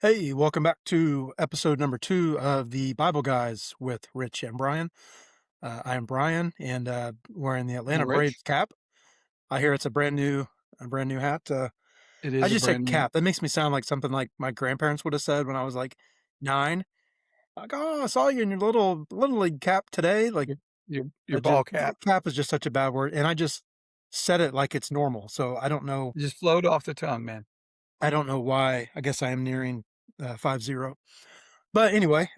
Hey, welcome back to episode number 2 of the Bible Guys with Rich and Brian. I am Brian, and wearing the I'm Atlanta Rich. Braves cap. I hear it's a brand new hat. It I is a just said brand new. cap. That makes me sound like something like my grandparents would have said when I was like 9. Like, oh, I saw you in your little league cap today. Like, Your I just ball cap. cap is just such a bad word, and I just said it like it's normal. So It just flowed off the tongue, man. I don't know why. I guess I am nearing 5-0. But anyway,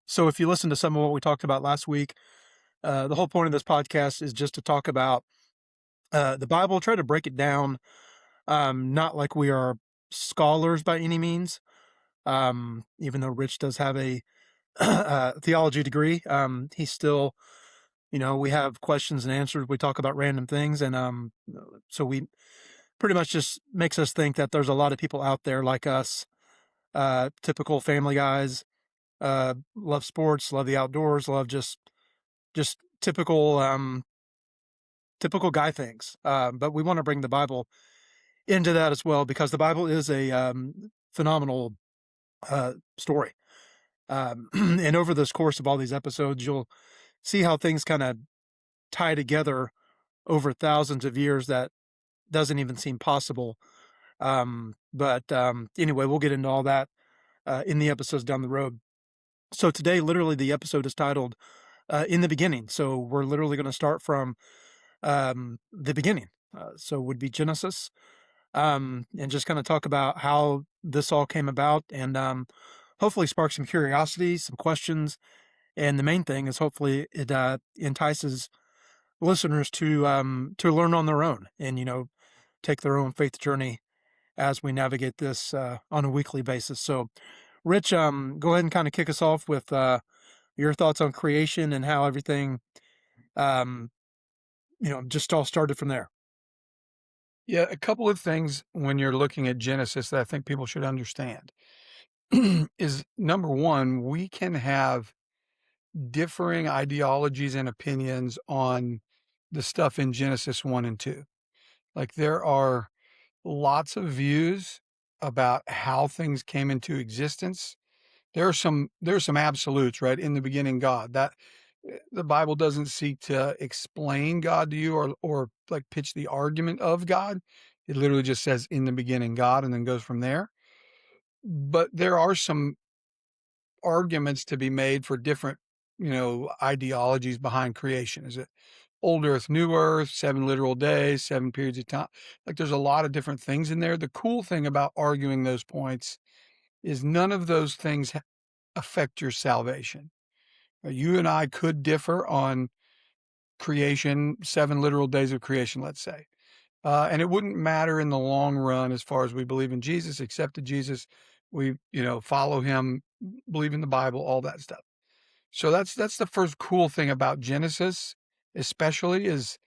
so if you listen to some of what we talked about last week, the whole point of this podcast is just to talk about the Bible, try to break it down, not like we are scholars by any means, even though Rich does have a theology degree. He's still, we have questions and answers. We talk about random things. And so we pretty much just makes us think that there's a lot of people out there like us, typical family guys, love sports, love the outdoors, love just typical guy things. But we want to bring the Bible into that as well because the Bible is a phenomenal story. And over this course of all these episodes, you'll see how things kind of tie together over thousands of years that doesn't even seem possible. But anyway, we'll get into all that in the episodes down the road. So today, literally, the episode is titled "In the Beginning." So we're literally going to start from the beginning. So would be Genesis, and just kind of talk about how this all came about, and hopefully spark some curiosity, some questions, and the main thing is hopefully it entices listeners to learn on their own, and take their own faith journey as we navigate this on a weekly basis. So, Rich, go ahead and kind of kick us off with your thoughts on creation and how everything, um, just all started from there. Yeah, a couple of things when you're looking at Genesis that I think people should understand is number one, we can have differing ideologies and opinions on the stuff in Genesis 1 and 2. Like there are lots of views about how things came into existence. There are some absolutes, right? In the beginning, God. That the Bible doesn't seek to explain God to you or like pitch the argument of God. It literally just says in the beginning God and then goes from there. But there are some arguments to be made for different, ideologies behind creation. Is it old earth, new earth, 7 literal days, 7 periods of time? Like there's a lot of different things in there. The cool thing about arguing those points is none of those things affect your salvation. You and I could differ on creation, 7 literal days of creation, let's say. And it wouldn't matter in the long run as far as we believe in Jesus, accepted Jesus, we, follow him, believe in the Bible, all that stuff. So that's the first cool thing about Genesis, especially is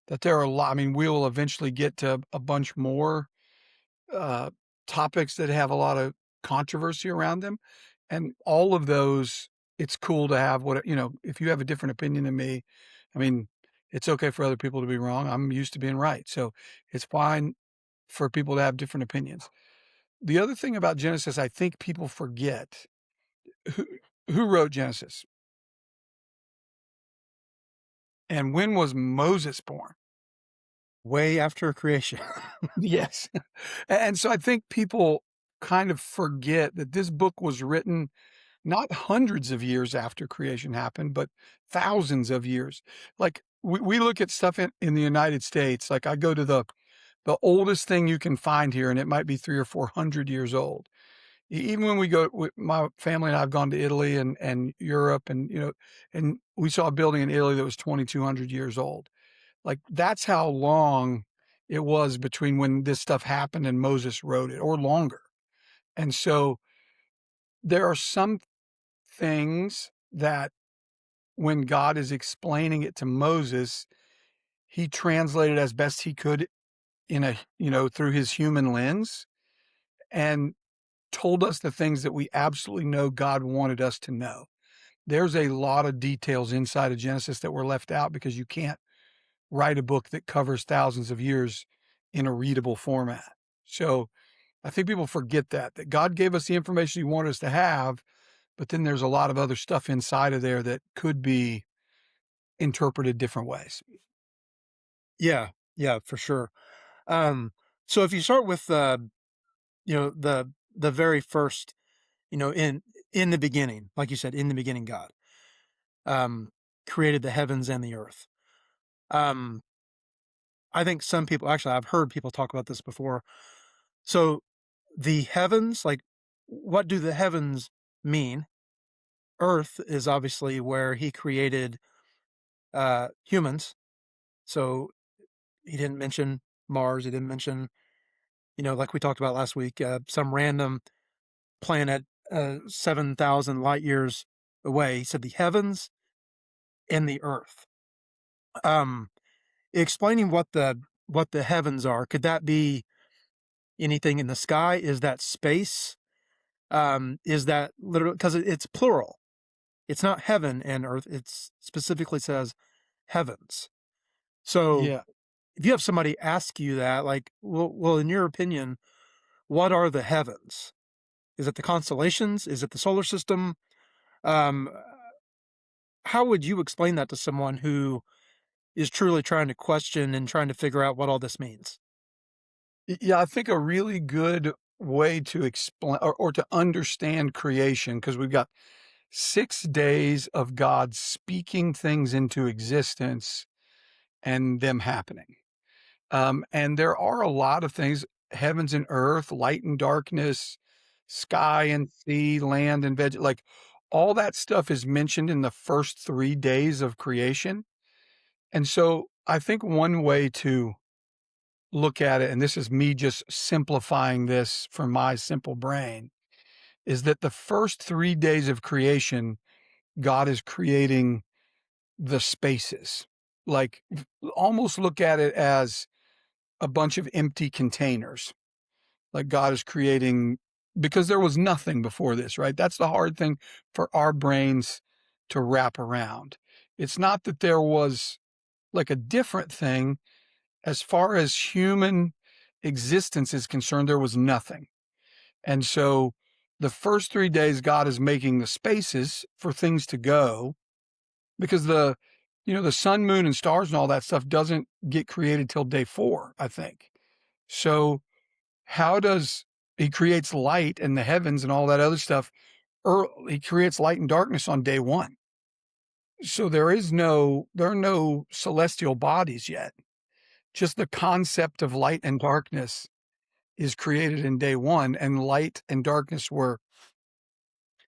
that there are a lot. I mean, we will eventually get to a bunch more uh, topics that have a lot of controversy around them. And all of those, it's cool to have if you have a different opinion than me, I mean, it's okay for other people to be wrong. I'm used to being right. So it's fine for people to have different opinions. The other thing about Genesis, I think people forget who, who wrote Genesis and when was Moses born? Way after creation. Yes. And so I think people kind of forget that this book was written not hundreds of years after creation happened, but thousands of years. Like we look at stuff in the United States, like I go to the oldest thing you can find here, and it might be 300 or 400 years old. Even when we go, my family and I have gone to Italy and Europe, and and we saw a building in Italy that was 2,200 years old. Like that's how long it was between when this stuff happened and Moses wrote it, or longer. And so there are some things that when God is explaining it to Moses, he translated as best he could in through his human lens and told us the things that we absolutely know God wanted us to know. There's a lot of details inside of Genesis that were left out because you can't write a book that covers thousands of years in a readable format. So I think people forget that God gave us the information he wanted us to have, but then there's a lot of other stuff inside of there that could be interpreted different ways. Yeah, yeah, for sure. Um, so if you start with, the very first, in the beginning, like you said, in the beginning, God, um, created the heavens and the earth. Um, I think some people actually, I've heard people talk about this before. So the heavens, like, what do the heavens mean? Earth is obviously where he created, humans. So he didn't mention Mars. He didn't mention, like we talked about last week, some random planet, 7,000 light years away. He said the heavens and the earth. Um, Explaining what the heavens are, could that be anything in the sky? Is that space? Is that literally because it's plural? It's not heaven and earth. It's specifically says heavens. So Yeah. if you have somebody ask you that, like, well, in your opinion, what are the heavens? Is it the constellations? Is it the solar system? Um, how would you explain that to someone who is truly trying to question and trying to figure out what all this means? Yeah, I think a really good way to explain or to understand creation, because we've got 6 days of God speaking things into existence and them happening. And there are a lot of things, heavens and earth, light and darkness, sky and sea, land and veg, like all that stuff is mentioned in the first 3 days of creation. And so I think one way to look at it, and this is me just simplifying this for my simple brain, is that the first 3 days of creation, God is creating the spaces. Like, almost look at it as a bunch of empty containers. Like God is creating, because there was nothing before this, right? That's the hard thing for our brains to wrap around. It's not that there was like a different thing. As far as human existence is concerned, there was nothing. And so the first 3 days, God is making the spaces for things to go, because the sun, moon, and stars and all that stuff doesn't get created till day 4, I think. So how does he creates light and the heavens and all that other stuff? He creates light and darkness on day 1. So there are no celestial bodies yet. Just the concept of light and darkness is created in day 1, and light and darkness were,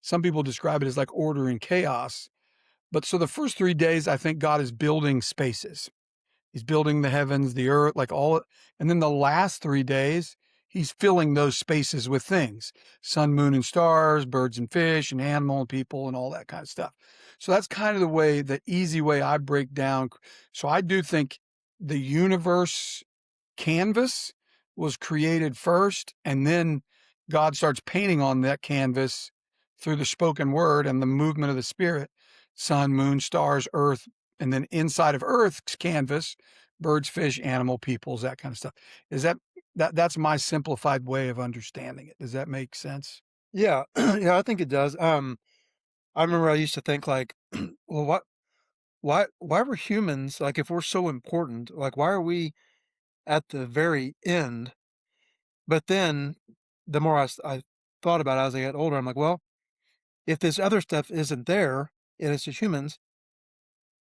some people describe it as like order and chaos. But so the first 3 days, I think God is building spaces. He's building the heavens, the earth, like all, and then the last 3 days, he's filling those spaces with things: sun, moon, and stars, birds and fish, and animal and people, and all that kind of stuff. So that's kind of the easy way I break down. So I do think the universe canvas was created first, and then God starts painting on that canvas through the spoken word and the movement of the spirit: sun, moon, stars, earth, and then inside of earth's canvas, birds, fish, animal, peoples, that kind of stuff. Is that's my simplified way of understanding it. Does that make sense? Yeah, yeah, I think it does. I remember I used to think like, well, why were humans like if we're so important, like why are we at the very end? But then the more I thought about it as I got older, I'm like, well, if this other stuff isn't there and it's just humans,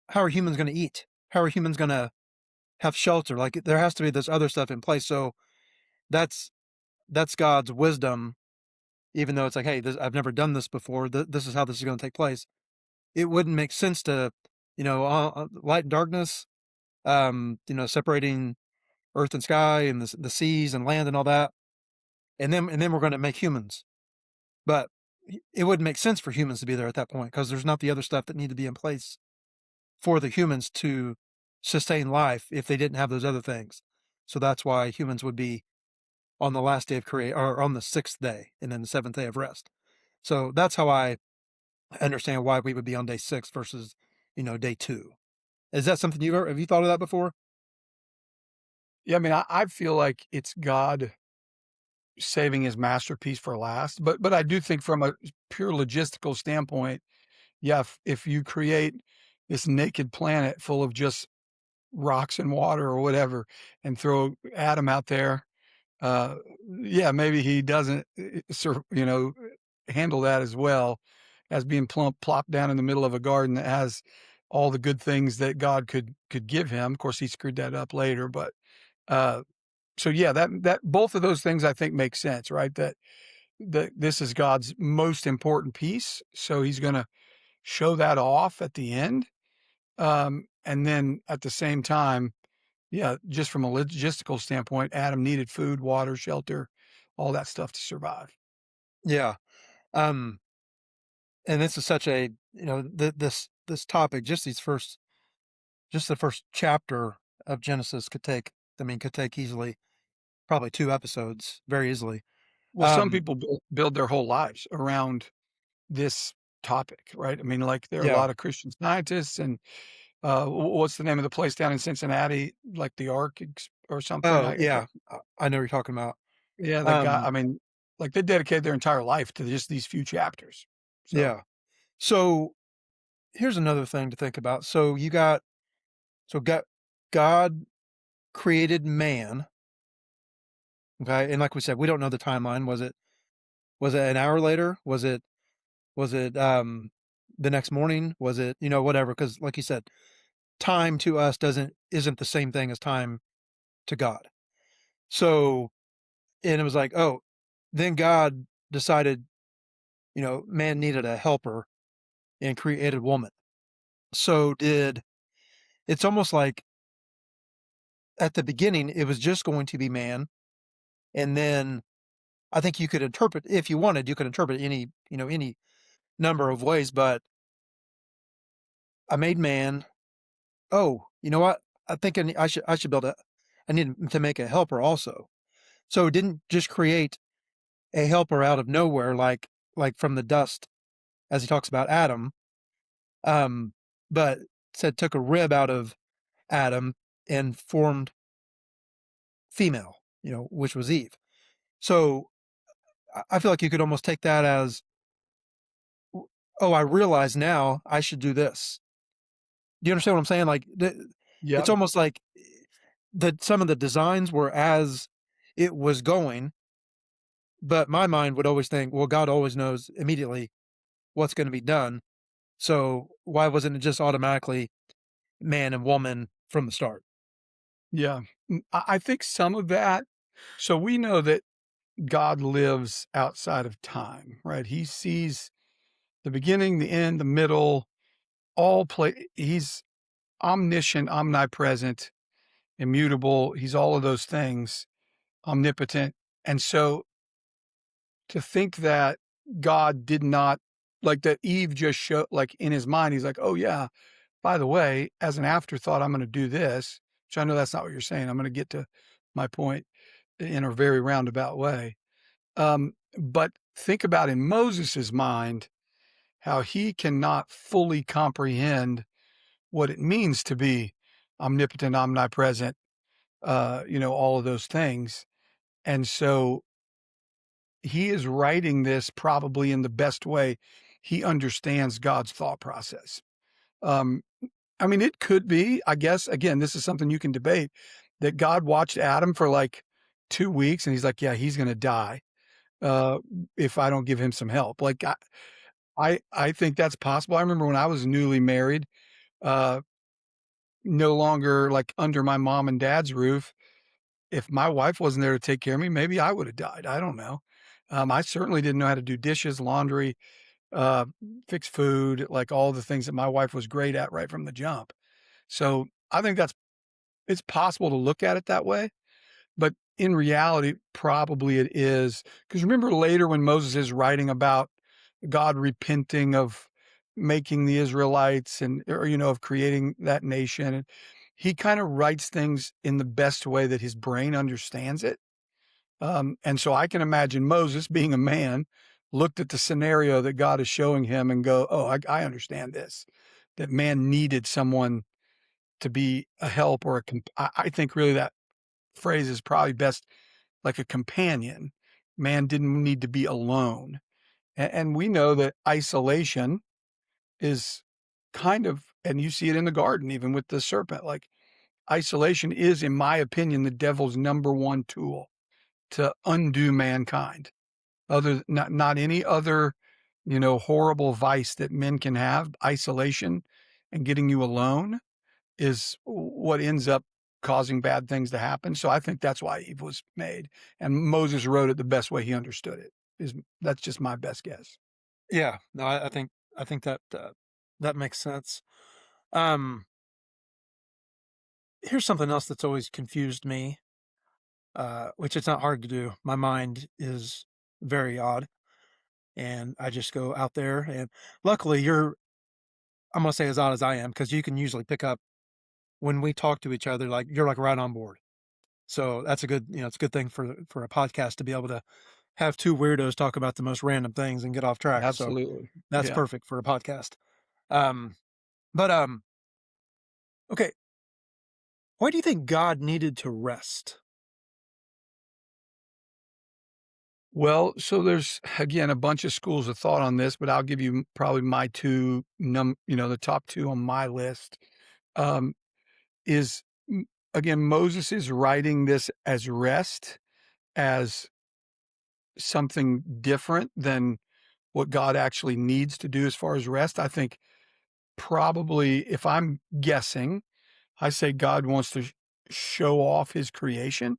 how are humans going to eat? How are humans going to have shelter? Like there has to be this other stuff in place. So that's that's God's wisdom. Even though it's like, hey, I've never done this before. This is how this is going to take place. It wouldn't make sense to, light and darkness, separating earth and sky and the seas and land and all that, and then we're going to make humans. But it wouldn't make sense for humans to be there at that point because there's not the other stuff that need to be in place for the humans to sustain life if they didn't have those other things. So that's why humans would be on the last day of create or on the sixth day and then the seventh day of rest. So that's how I understand why we would be on day 6 versus, day 2. Is that something have you thought of that before? Yeah, I mean, I feel like it's God saving his masterpiece for last, but I do think from a pure logistical standpoint, yeah, if you create this naked planet full of just rocks and water or whatever and throw Adam out there, uh, yeah, maybe he doesn't, handle that as well as being plopped down in the middle of a garden that has all the good things that God could give him. Of course, he screwed that up later, but, uh, so yeah, that both of those things I think make sense, right? That this is God's most important piece, so he's gonna show that off at the end, and then at the same time, yeah, just from a logistical standpoint, Adam needed food, water, shelter, all that stuff to survive. Yeah. Um, and this is such a, this topic, just the first chapter of Genesis could take easily probably 2 episodes very easily. Well, some Um, people build their whole lives around this topic, right? I mean, like, there are a yeah. lot of Christian scientists and, what's the name of the place down in Cincinnati, like the Ark ex or something? Oh, I yeah. can't. I know what you're talking about. Yeah, the guy, I Um, mean, like, they dedicate their entire life to just these few chapters. So, yeah. So, here's another thing to think about. So God created man, okay? And like we said, we don't know the timeline. Was it an hour later? Was it the next morning? Was it, whatever? Because like you said, time to us doesn't isn't the same thing as time to God. So, and it was like, oh, then God decided, man needed a helper and created woman. So did it's almost like at the beginning it was just going to be man, and then I think you could interpret if you wanted, you could interpret any number of ways, but I made man. Oh, you know what? I think I should build a I need to make a helper also. So it didn't just create a helper out of nowhere like from the dust as he talks about Adam, um, but said took a rib out of Adam and formed female, which was Eve. So I feel like you could almost take that as, oh, I realize now I should do this. Do you understand what I'm saying? Like yeah, it's almost like that some of the designs were as it was going, but my mind would always think, well, God always knows immediately what's going to be done. So why wasn't it just automatically man and woman from the start? yeah. I think some of that, so we know that God lives outside of time, right? He sees the beginning, the end, the middle, all play he's omniscient, omnipresent, immutable, he's all of those things, omnipotent, and so to think that God did not, like, that Eve just showed, like, in his mind, he's like, "Oh, yeah, by the way, as an afterthought, I'm gonna do this," which I know that's not what you're saying, I'm gonna get to my point in a very roundabout way. But think about in Moses's mind, how he cannot fully comprehend what it means to be omnipotent, omnipresent, all of those things. And so he is writing this probably in the best way he understands God's thought process. Um, I mean, it could be, I guess, again, this is something you can debate, that God watched Adam for like 2 weeks and he's like, yeah, he's going to die uh, if I don't give him some help. Like, I think that's possible. I remember when I was newly married, uh, no longer like under my mom and dad's roof. If my wife wasn't there to take care of me, maybe I would have died. I don't know. I certainly didn't know how to do dishes, laundry, uh, fix food, like all the things that my wife was great at right from the jump. So I think it's possible to look at it that way. But in reality, probably it is. Because remember later when Moses is writing about God repenting of making the Israelites and or, of creating that nation, and he kind of writes things in the best way that his brain understands it. And so I can imagine Moses being a man, looked at the scenario that God is showing him and go, "Oh, I understand this, that man needed someone to be a help or I think really that phrase is probably best like a companion, man didn't need to be alone. And we know that isolation is kind of, and you see it in the garden, even with the serpent, like isolation is, in my opinion, the devil's number one tool to undo mankind. Not any other, horrible vice that men can have, isolation and getting you alone is what ends up causing bad things to happen. So I think that's why Eve was made, and Moses wrote it the best way he understood it. That's just my best guess. Yeah, no, I think that that makes sense. Um, Here's something else that's always confused me, which it's not hard to do. My mind is very odd, and I just go out there. And luckily, you're I'm gonna say as odd as I am because you can usually pick up when we talk to each other. Like you're like right on board. So that's a good, it's a good thing for a podcast to be able to have two weirdos talk about the most random things and get off track. So Absolutely. that's Yeah. perfect for a podcast. Um, but okay, why do you think God needed to rest? Well, so there's again a bunch of schools of thought on this, but I'll give you probably my the top two on my list. Um, is again Moses is writing this as rest, as something different than what God actually needs to do as far as rest. I think probably, if I'm guessing, I say God wants to show off his creation,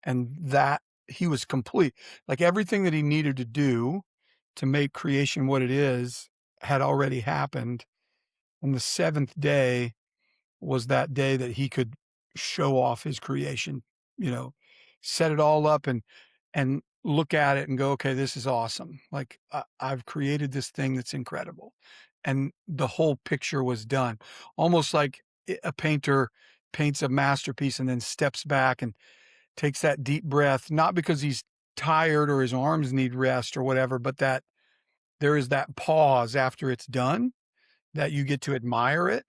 and that he was complete. Like everything that he needed to do to make creation what it is had already happened. And the seventh day was that day that he could show off his creation, you know, set it all up and look at it and go, okay, this is awesome. Like I've created this thing that's incredible. And the whole picture was done. Almost like a painter paints a masterpiece and then steps back and takes that deep breath, not because he's tired or his arms need rest or whatever, but that there is that pause after it's done that you get to admire it.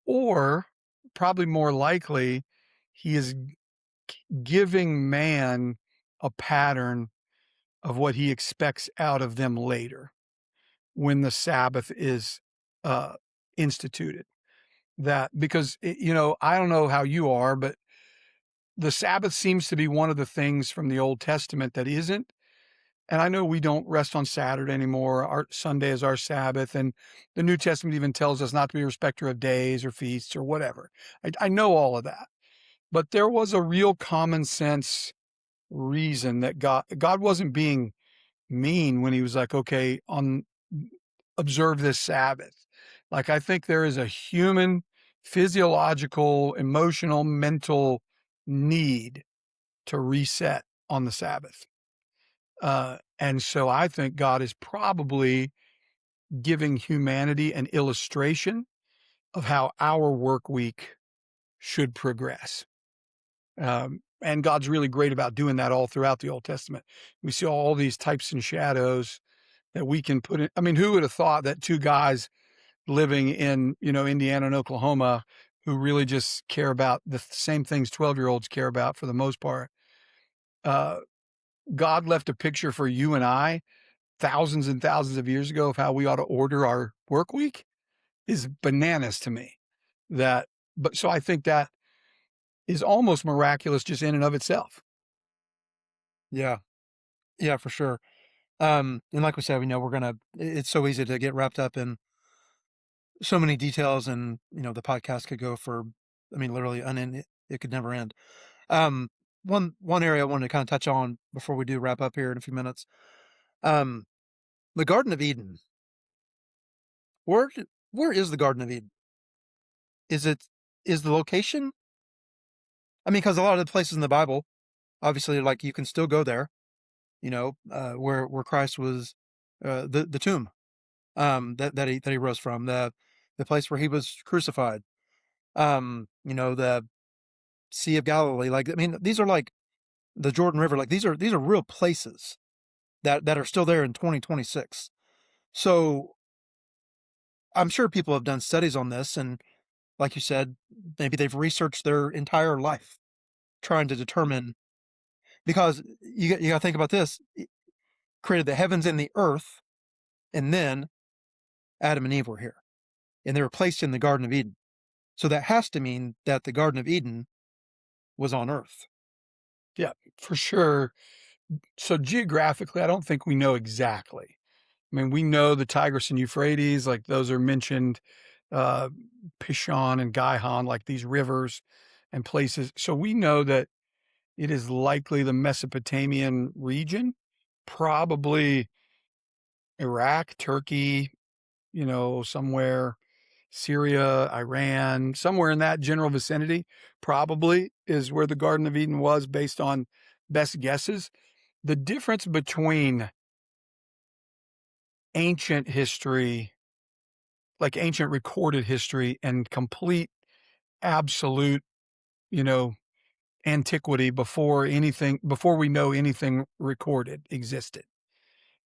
Or probably more likely, he is giving man a pattern of what he expects out of them later when the Sabbath is uh, instituted. That because, I don't know how you are, but the Sabbath seems to be one of the things from the Old Testament that isn't. And I know we don't rest on Saturday anymore. Our Sunday is our Sabbath. And the New Testament even tells us not to be a respecter of days or feasts or whatever. I know all of that. But there was a real common sense reason that God wasn't being mean when he was like, okay, on observe this Sabbath. Like I think there is a human, physiological, emotional, mental need to reset on the Sabbath. And so I think God is probably giving humanity an illustration of how our work week should progress. And God's really great about doing that all throughout the Old Testament. We see all these types and shadows that we can put in. I mean, who would have thought that two guys living in, Indiana and Oklahoma who really just care about the same things 12-year-olds care about for the most part. Uh, God left a picture for you and I thousands and thousands of years ago of how we ought to order our work week is bananas to me. That, but so I think that is almost miraculous just in and of itself. Yeah, yeah, for sure. And like we said, we know it's so easy to get wrapped up in so many details, and the podcast could go for, I mean, literally unending. It could never end. Um, one area I wanted to kind of touch on before we do wrap up here in a few minutes. Um, the Garden of Eden. Where where is the Garden of Eden? Is it is the location? I mean, because a lot of the places in the Bible, obviously, like you can still go there. Where Christ was, the tomb, that he rose from, the place where he was crucified. The Sea of Galilee. Like, I mean, these are like the Jordan River. Like these are real places that are still there in 2026. So I'm sure people have done studies on this, and like you said, maybe they've researched their entire life trying to determine. because you gotta think about this. He created the heavens and the earth, and then Adam and Eve were here, and they were placed in the Garden of Eden. So that has to mean that the Garden of Eden was on earth. Yeah, for sure. So geographically, I don't think we know exactly. I mean, we know the Tigris and Euphrates, like those are mentioned, uh, Pishon and Gihon, like these rivers and places. So we know that it is likely the Mesopotamian region, probably Iraq, Turkey, somewhere, Syria, Iran, somewhere in that general vicinity, probably is where the Garden of Eden was based on best guesses. The difference between ancient history, like ancient recorded history, and complete absolute, you know, antiquity before we know anything recorded existed,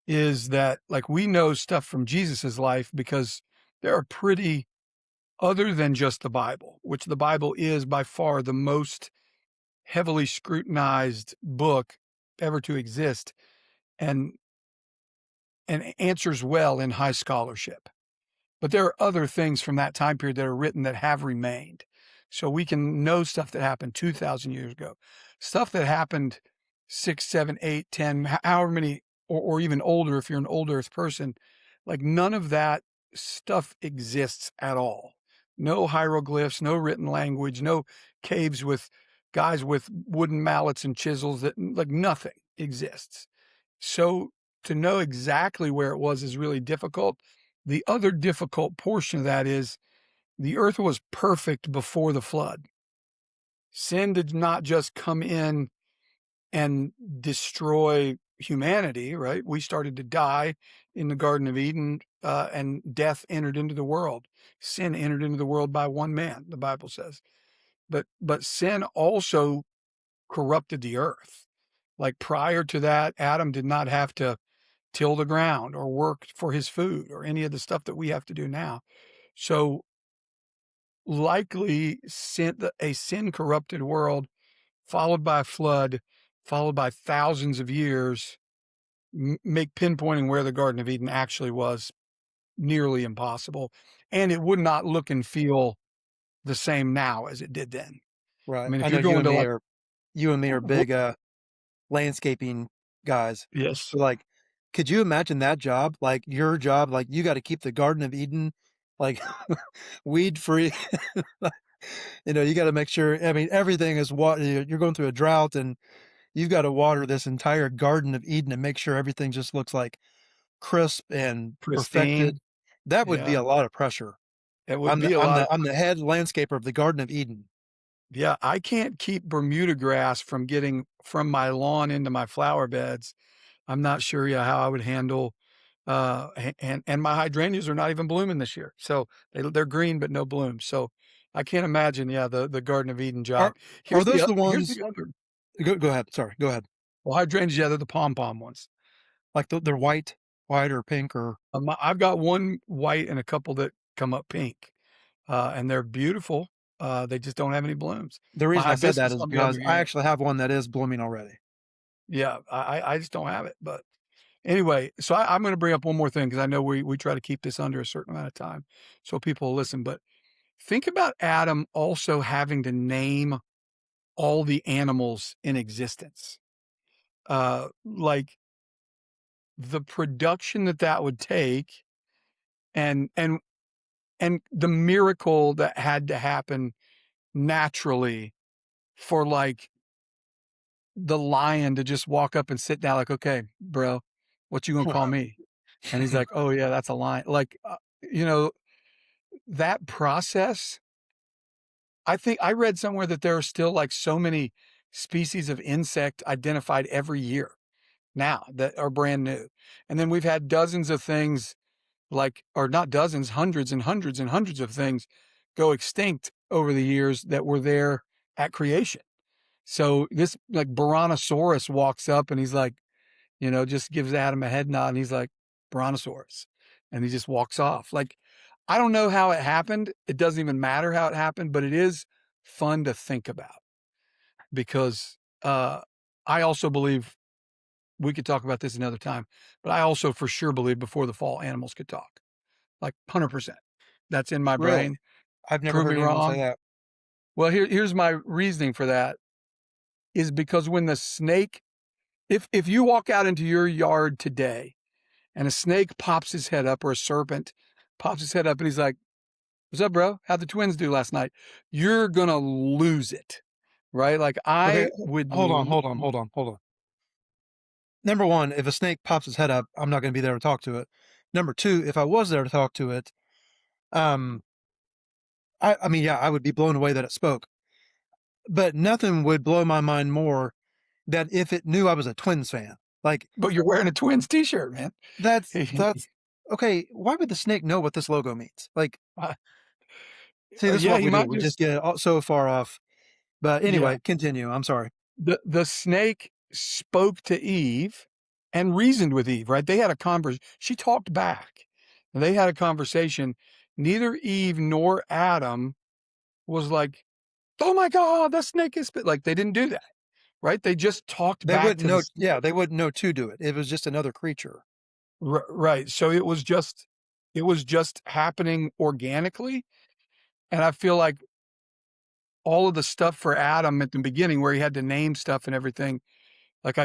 is that like we know stuff from Jesus's life because there are pretty other than just the Bible, which the Bible is by far the most heavily scrutinized book ever to exist and answers well in high scholarship. But there are other things from that time period that are written that have remained. So we can know stuff that happened 2,000 years ago, stuff that happened 6, 7, 8, 10, however many, or even older if you're an old Earth person. Like none of that stuff exists at all. No hieroglyphs, no written language, no caves with guys with wooden mallets and chisels that like nothing exists. So to know exactly where it was is really difficult. The other difficult portion of that is the earth was perfect before the flood. Sin did not just come in and destroy humanity, right? We started to die in the Garden of Eden, and death entered into the world. Sin entered into the world by one man, the Bible says. But sin also corrupted the earth. Like prior to that, Adam did not have to till the ground or work for his food or any of the stuff that we have to do now. So likely a sin corrupted world followed by a flood, followed by thousands of years, make pinpointing where the Garden of Eden actually was nearly impossible. And it would not look and feel the same now as it did then. I Right. mean, I if know you're going to like, you and me are w- big landscaping guys. yes, So like, could you imagine that job? Like your job, like you got to keep the Garden of Eden like weed free. You got to make sure. I mean, everything is water. You're going through a drought, and you've got to water this entire Garden of Eden and make sure everything just looks like crisp and pristine. perfected. That would be Yeah, a lot of pressure. it would be a I'm lot. the head landscaper of the Garden of Eden. Yeah, I can't keep Bermuda grass from getting from my lawn into my flower beds. I'm not sure, yeah, how I would handle, and my hydrangeas are not even blooming this year. So they're green, but no bloom. So I can't imagine, yeah, the Garden of Eden Are job. are those the Here's ones? the other, Go ahead. Sorry. Go ahead. well, hydrangeas, yeah, they're the pom-pom ones. Like they're white or pink or I've got one white and a couple that come up pink, and they're beautiful. They just don't have any blooms. the My reason I said that hibiscus, is on the other because I hand, actually have one that is blooming already. yeah, I just don't have it. But anyway, so I'm going to bring up one more thing because I know we try to keep this under a certain amount of time so people will listen. But think about Adam also having to name all the animals in existence. Like the production that would take, and the miracle that had to happen naturally for like the lion to just walk up and sit down, like, okay, bro, what you gonna call me? And he's like, oh yeah, that's a lion. Like, you know, that process. I think I read somewhere that there are still like so many species of insect identified every year now that are brand new. And then we've had dozens of things like, or not dozens, hundreds and hundreds and hundreds of things go extinct over the years that were there at creation. So this like Brontosaurus walks up and he's like, just gives Adam a head nod and he's like, Brontosaurus. And he just walks off. Like, I don't know how it happened. It doesn't even matter how it happened, but it is fun to think about because I also believe we could talk about this another time, but I also for sure believe before the fall, animals could talk, like 100%. That's in my Really? brain. I've never Prove me heard anyone say wrong. that. Well, here's my reasoning for that is because when the snake if you walk out into your yard today and a snake pops his head up or a serpent pops his head up and he's like, "What's up, bro? How'd the twins do last night?" You're gonna lose it, right? Like Okay, I would hold on, l hold on, hold on, hold on. Number 1, if a snake pops its head up, I'm not gonna be there to talk to it. Number 2, if I was there to talk to it, um, I mean, yeah, I would be blown away that it spoke, but nothing would blow my mind more that if it knew I was a Twins fan. Like, but you're wearing a Twins t-shirt, man. that's okay, why would the snake know what this logo means? Like, see, this is Yeah, what he we do. might We just just get all so far off. But yeah. anyway, continue. I'm sorry. The snake spoke to Eve and reasoned with Eve, right? They had a conversation. She talked back. And they had a conversation. Neither Eve nor Adam was like, "Oh my God, the snake is spit." Like they didn't do that, right? They just talked They back wouldn't to the know, yeah, they wouldn't know to do it. It was just another creature. right. So it was just happening organically. And I feel like all of the stuff for Adam at the beginning where he had to name stuff and everything, like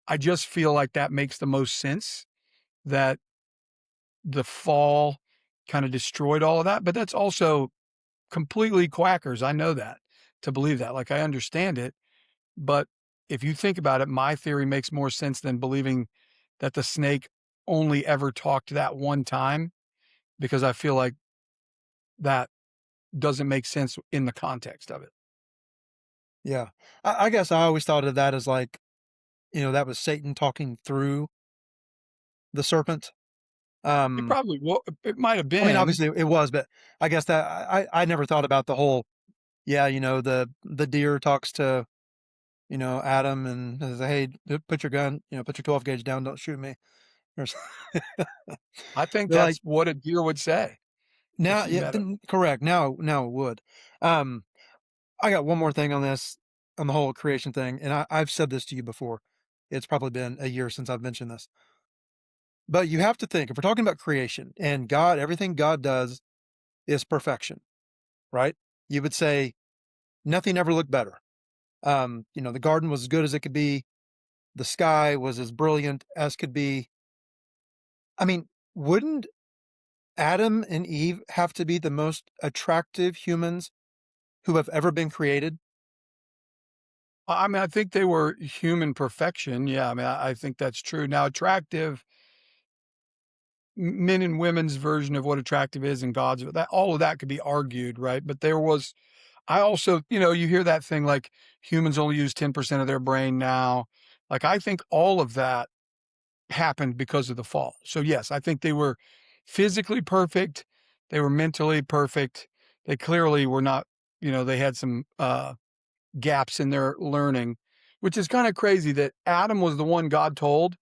I just feel like that makes the most sense that the fall kind of destroyed all of that, but that's also completely quackers. I know that to believe that. Like I understand it, but if you think about it, my theory makes more sense than believing that the snake only ever talked that one time because I feel like that doesn't make sense in the context of it. Yeah. I guess I always thought of that as like, that was Satan talking through the serpent. It Um, probably it might have I mean, been. obviously it was, but I guess that I never thought about the whole, yeah, the deer talks to, Adam and says, "Hey, put your gun, put your 12 gauge down, don't shoot me." Or s- I think They're like, that's what a deer would say if now, she yeah, met him. correct. Now it would. Um, I got one more thing on this, on the whole creation thing, and I've said this to you before. It's probably been a year since I've mentioned this. But you have to think, if we're talking about creation and God, everything God does is perfection, right? You would say nothing ever looked better. The garden was as good as it could be. The sky was as brilliant as could be. I mean, wouldn't Adam and Eve have to be the most attractive humans who have ever been created? I mean, I think they were human perfection. Yeah, I mean, I think that's true. Now, attractive men and women's version of what attractive is and God's that all of that could be argued, right? But there was I also, you hear that thing like humans only use 10% of their brain now. Like I think all of that happened because of the fall. So yes, I think they were physically perfect, they were mentally perfect. They clearly were not, they had some gaps in their learning, which is kind of crazy that Adam was the one God told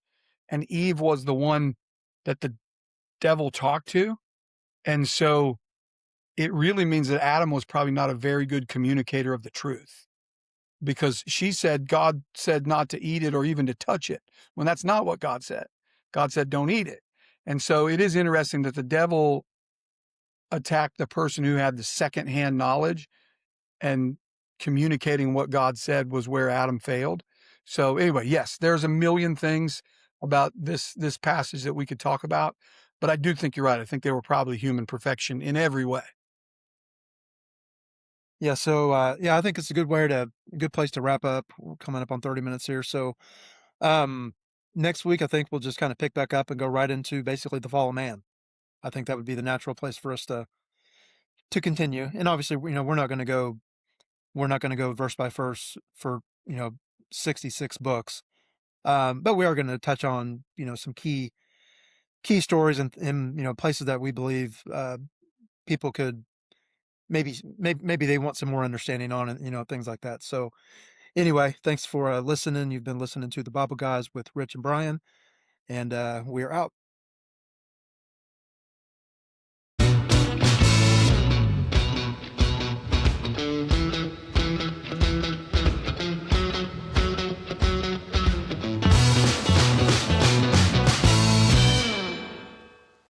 and Eve was the one that the devil talked to. And so it really means that Adam was probably not a very good communicator of the truth because she said God said not to eat it or even to touch it when that's not what God said. God said, don't eat it. And so it is interesting that the devil attacked the person who had the secondhand knowledge and communicating what God said was where Adam failed. So anyway, yes, there's a million things about this passage that we could talk about, but I do think you're right. I think they were probably human perfection in every way. Yeah, so yeah, I think it's a good place to wrap up. We're coming up on 30 minutes here. So um next week I think we'll just kind of pick back up and go right into basically the fall of man. I think that would be the natural place for us to continue. And obviously, we're not going to go verse by verse for, 66 books. But we are going to touch on, some key stories and places that we believe people could maybe they want some more understanding on it, things like that. So anyway, thanks for listening. You've been listening to the Bible Guys with Rich and Brian, and we're out.